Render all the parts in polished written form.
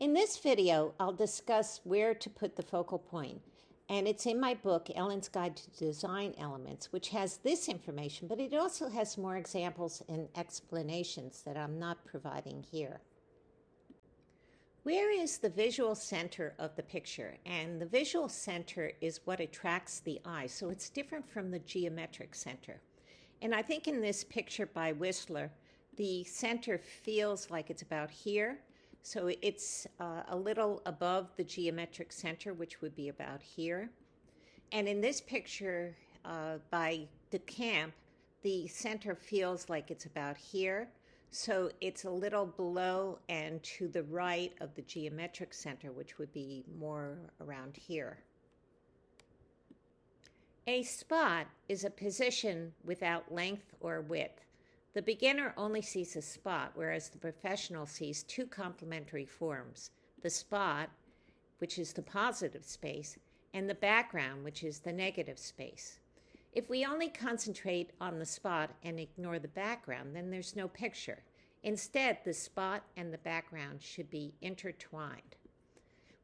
In this video, I'll discuss where to put the focal point, and it's in my book, Ellen's Guide to Design Elements, which has this information, but it also has more examples and explanations that I'm not providing here. Where is the visual center of the picture? And the visual center is what attracts the eye, so it's different from the geometric center. And I think in this picture by Whistler, the center feels like it's about here. So it's a little above the geometric center, which would be about here. And in this picture by DeCamp, the center feels like it's about here. So it's a little below and to the right of the geometric center, which would be more around here. A spot is a position without length or width. The beginner only sees a spot, whereas the professional sees two complementary forms, the spot, which is the positive space, and the background, which is the negative space. If we only concentrate on the spot and ignore the background, then there's no picture. Instead, the spot and the background should be intertwined.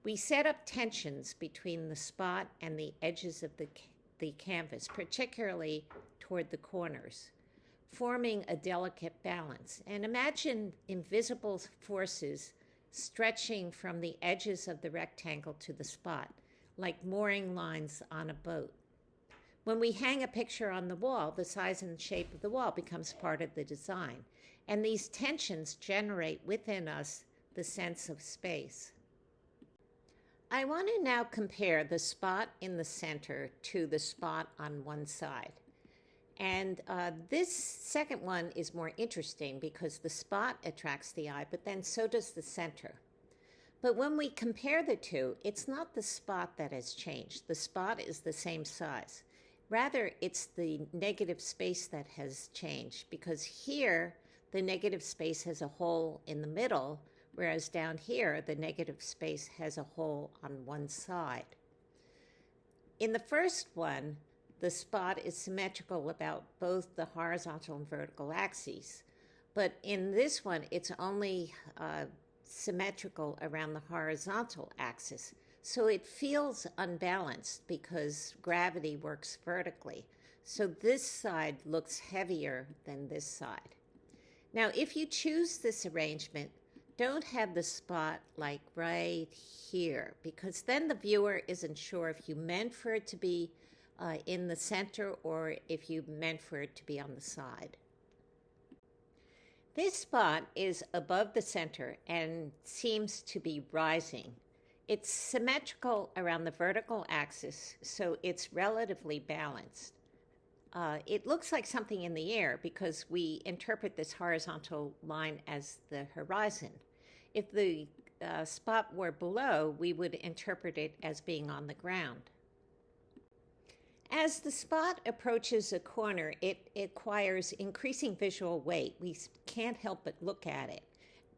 We set up tensions between the spot and the edges of the canvas, particularly toward the corners, forming a delicate balance. And imagine invisible forces stretching from the edges of the rectangle to the spot, like mooring lines on a boat. When we hang a picture on the wall, the size and shape of the wall becomes part of the design. And these tensions generate within us the sense of space. I want to now compare the spot in the center to the spot on one side. And this second one is more interesting because the spot attracts the eye, but then so does the center. But when we compare the two, it's not the spot that has changed. The spot is the same size. Rather, it's the negative space that has changed, because here the negative space has a hole in the middle, whereas down here the negative space has a hole on one side. In the first one, the spot is symmetrical about both the horizontal and vertical axes. But in this one, it's only symmetrical around the horizontal axis. So it feels unbalanced because gravity works vertically. So this side looks heavier than this side. Now, if you choose this arrangement, don't have the spot like right here, because then the viewer isn't sure if you meant for it to be in the center or if you meant for it to be on the side. This spot is above the center and seems to be rising. It's symmetrical around the vertical axis, so it's relatively balanced. It looks like something in the air because we interpret this horizontal line as the horizon. If the spot were below, we would interpret it as being on the ground. As the spot approaches a corner, it acquires increasing visual weight. We can't help but look at it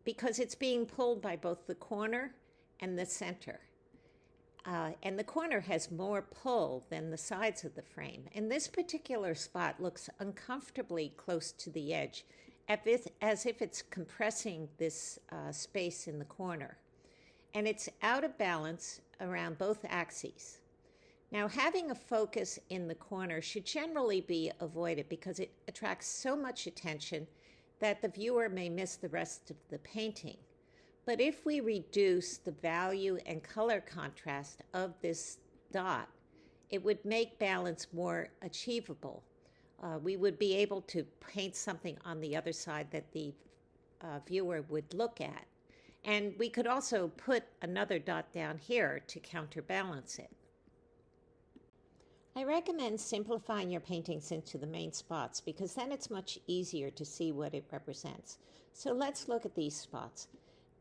because it's being pulled by both the corner and the center. And the corner has more pull than the sides of the frame. And this particular spot looks uncomfortably close to the edge, as if it's compressing this space in the corner. And it's out of balance around both axes. Now, having a focus in the corner should generally be avoided because it attracts so much attention that the viewer may miss the rest of the painting. But if we reduce the value and color contrast of this dot, it would make balance more achievable. We would be able to paint something on the other side that the viewer would look at. And we could also put another dot down here to counterbalance it. I recommend simplifying your paintings into the main spots because then it's much easier to see what it represents. So let's look at these spots.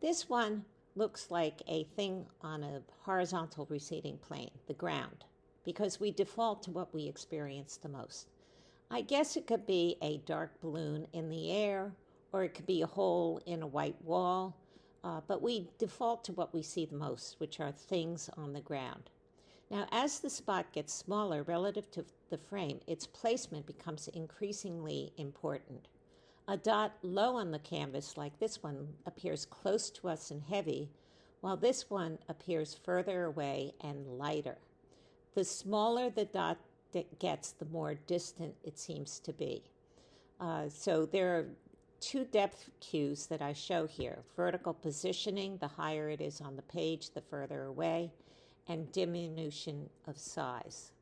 This one looks like a thing on a horizontal receding plane, the ground, because we default to what we experience the most. I guess it could be a dark balloon in the air, or it could be a hole in a white wall, but we default to what we see the most, which are things on the ground. Now, as the spot gets smaller relative to the frame, its placement becomes increasingly important. A dot low on the canvas, like this one, appears close to us and heavy, while this one appears further away and lighter. The smaller the dot gets, the more distant it seems to be. So there are two depth cues that I show here. Vertical positioning, the higher it is on the page, the further away, and diminution of size.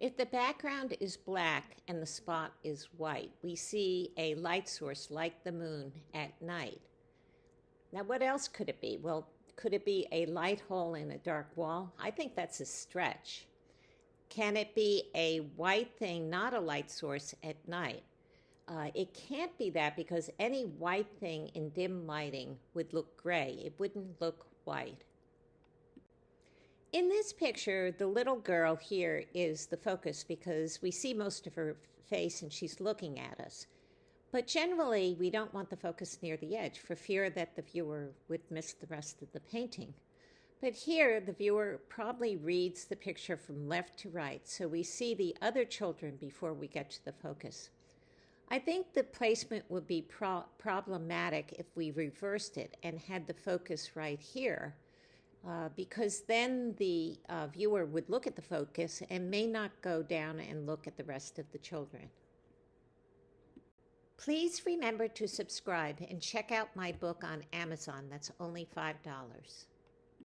If the background is black and the spot is white, we see a light source like the moon at night. Now, what else could it be? Well, could it be a light hole in a dark wall? I think that's a stretch. Can it be a white thing, not a light source at night? It can't be that, because any white thing in dim lighting would look gray. It wouldn't look white. In this picture, the little girl here is the focus because we see most of her face and she's looking at us. But generally, we don't want the focus near the edge for fear that the viewer would miss the rest of the painting. But here, the viewer probably reads the picture from left to right, so we see the other children before we get to the focus. I think the placement would be problematic if we reversed it and had the focus right here, because then the viewer would look at the focus and may not go down and look at the rest of the children. Please remember to subscribe and check out my book on Amazon. That's only $5.